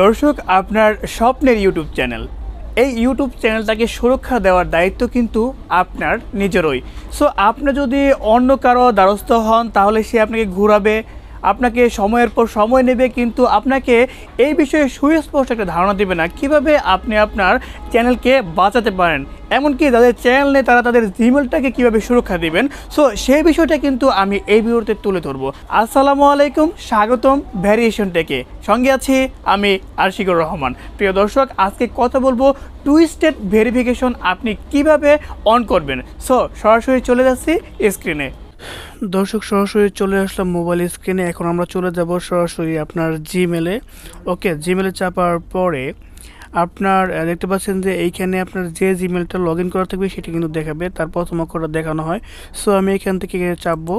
দর্শক, আপনার স্বপ্নের ইউটিউব চ্যানেল, এই ইউটিউব চ্যানেলটাকে সুরক্ষা দেওয়ার দায়িত্ব কিন্তু আপনার নিজেরই। সো আপনি যদি অন্য কারো দ্বারস্থ হন তাহলে সে আপনাকে ঘুরাবে, আপনাকে সময়ের পর সময় নেবে, কিন্তু আপনাকে এই বিষয়ে সুস্পষ্ট একটা ধারণা দেবে না কিভাবে আপনি আপনার চ্যানেলকে বাঁচাতে পারেন, এমনকি যাদের চ্যানেল নেই তারা তাদের জিমেলটাকে কীভাবে সুরক্ষা দিবেন। সো সেই বিষয়টা কিন্তু আমি এই ভিডিওতে তুলে ধরবো। আসসালামু আলাইকুম, স্বাগতম ভ্যারিয়েশন.টেকে, সঙ্গে আছি আমি আশিকুর রহমান। প্রিয় দর্শক, আজকে কথা বলবো টু স্টেপ ভেরিফিকেশন আপনি কিভাবে অন করবেন। সো সরাসরি চলে যাচ্ছি স্ক্রিনে। দর্শক, সরাসরি চলে আসলাম মোবাইল স্ক্রিনে। এখন আমরা চলে যাব সরাসরি আপনার জিমেলে। ওকে, জিমেলে চাপার পরে আপনার দেখতে পাচ্ছেন যে এইখানে আপনার যে জিমেলটা লগ ইন করা থাকবে সেটি কিন্তু দেখাবে, তার প্রথম অক্ষরটা দেখানো হয়। সো আমি এখান থেকে চাপবো।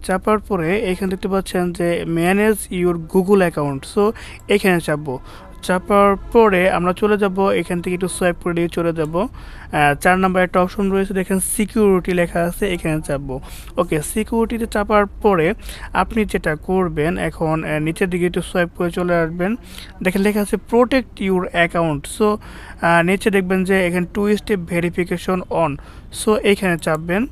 চাপার পরে এখানে দেখতে পাচ্ছেন যে manage your Google account. So এখানে চাপবো। চাপার পরে আমরা চলে যাব, এখান থেকে একটু সোয়াইপ করে দিয়ে চলে যাব। 4 নাম্বার একটা অপশন রয়েছে, দেখেন সিকিউরিটি লেখা আছে, এখানে চাপবো। ওকে, সিকিউরিটিতে চাপার পরে আপনি যেটা করবেন, এখন নিচের দিকে একটু সোয়াইপ করে চলে আসবেন। দেখেন লেখা আছে প্রোটেক্ট ইউর অ্যাকাউন্ট। সো নিচে দেখবেন যে এখানে two step verification on. So এইখানে চাপবেন।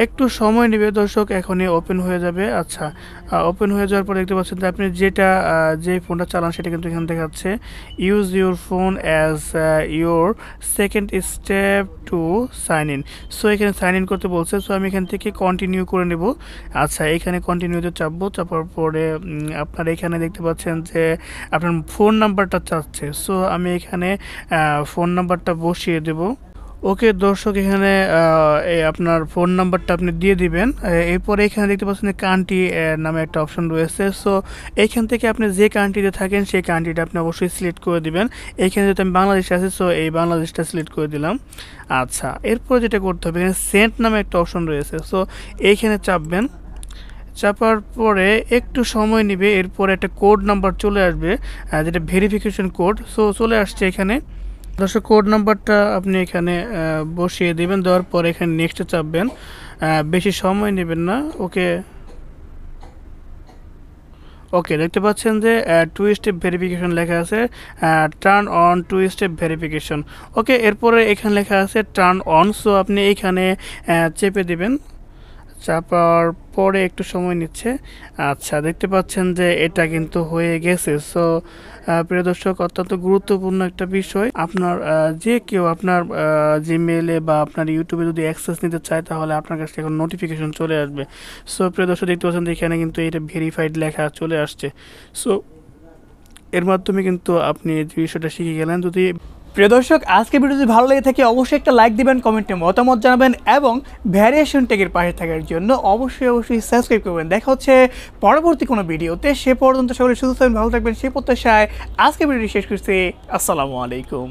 একটু সময় নেবে দর্শক, এখনই ওপেন হয়ে যাবে। আচ্ছা, ওপেন হয়ে যাওয়ার পর দেখতে পাচ্ছেন যে আপনি যে ফোনটা চালান সেটা কিন্তু এখানে দেখাচ্ছে use your phone as your second step to sign in. So এখানে সাইন ইন করতে বলছে। সো আমি এখান থেকে কন্টিনিউ করে নেব। আচ্ছা, এখানে কন্টিনিউতে চাপবো। চাপার পরে আপনার এখানে দেখতে পাচ্ছেন যে আপনার ফোন নাম্বারটা চাচ্ছে। সো আমি এখানে ফোন নাম্বারটা বসিয়ে দেবো। ওকে দর্শক, এখানে আপনার ফোন নাম্বারটা আপনি দিয়ে দিবেন। এরপরে এখানে দেখতে পাচ্ছেন যে কান্ট্রি নামে একটা অপশন রয়েছে। সো এইখান থেকে আপনি যে কান্ট্রিতে থাকেন সেই কান্ট্রিটা আপনি অবশ্যই সিলেক্ট করে দিবেন। এইখানে যেহেতু আমি বাংলাদেশে আছি, সো এই বাংলাদেশটা সিলেক্ট করে দিলাম। আচ্ছা, এরপর যেটা করতে হবে, এখানে সেন্ট নামে একটা অপশন রয়েছে। সো এইখানে চাপবেন। চাপার পরে একটু সময় নেবে, এরপরে একটা কোড নাম্বার চলে আসবে, যেটা ভেরিফিকেশন কোড। সো চলে আসছে এখানে। দর্শক, কোড নাম্বারটা আপনি এখানে বসিয়ে দেবেন। দেওয়ার পর এখানে নেক্সটে চাপবেন। বেশি সময় নেবেন না। ওকে ওকে, দেখতে পাচ্ছেন যে টু স্টেপ ভেরিফিকেশন লেখা আছে, turn on two step verification. Okay, এরপরে এখানে লেখা আছে টার্ন অন। সো আপনি এইখানে চেপে দিবেন। চাপার পরে একটু সময় নিচ্ছে। আচ্ছা, দেখতে পাচ্ছেন যে এটা কিন্তু হয়ে গেছে। সো প্রিয় দর্শক, অত্যন্ত গুরুত্বপূর্ণ একটা বিষয়। আপনার যে কেউ আপনার জিমেইলে বা আপনার ইউটিউবে যদি অ্যাক্সেস নিতে চায় তাহলে আপনার কাছে এখন নোটিফিকেশন চলে আসবে। সো প্রিয় দর্শক, দেখতে পাচ্ছেন যে এখানে কিন্তু এটা ভেরিফাইড লেখা চলে আসছে। সো এর মাধ্যমে কিন্তু আপনি এই বিষয়টা শিখে গেলেন। যদি প্রিয় দর্শক, আজকে ভিডিও যদি ভালো লেগে থাকে অবশ্যই একটা লাইক দিবেন, কমেন্টে মতামত জানাবেন এবং ভ্যারিয়েশন.টেকের পাশে থাকার জন্য অবশ্যই সাবস্ক্রাইব করবেন। দেখা হচ্ছে পরবর্তী কোনো ভিডিওতে। সে পর্যন্ত সকলে সুস্থ থাকবেন, ভালো থাকবেন সেই প্রত্যাশায় আজকে ভিডিওটি শেষ করছি। আসসালামু আলাইকুম।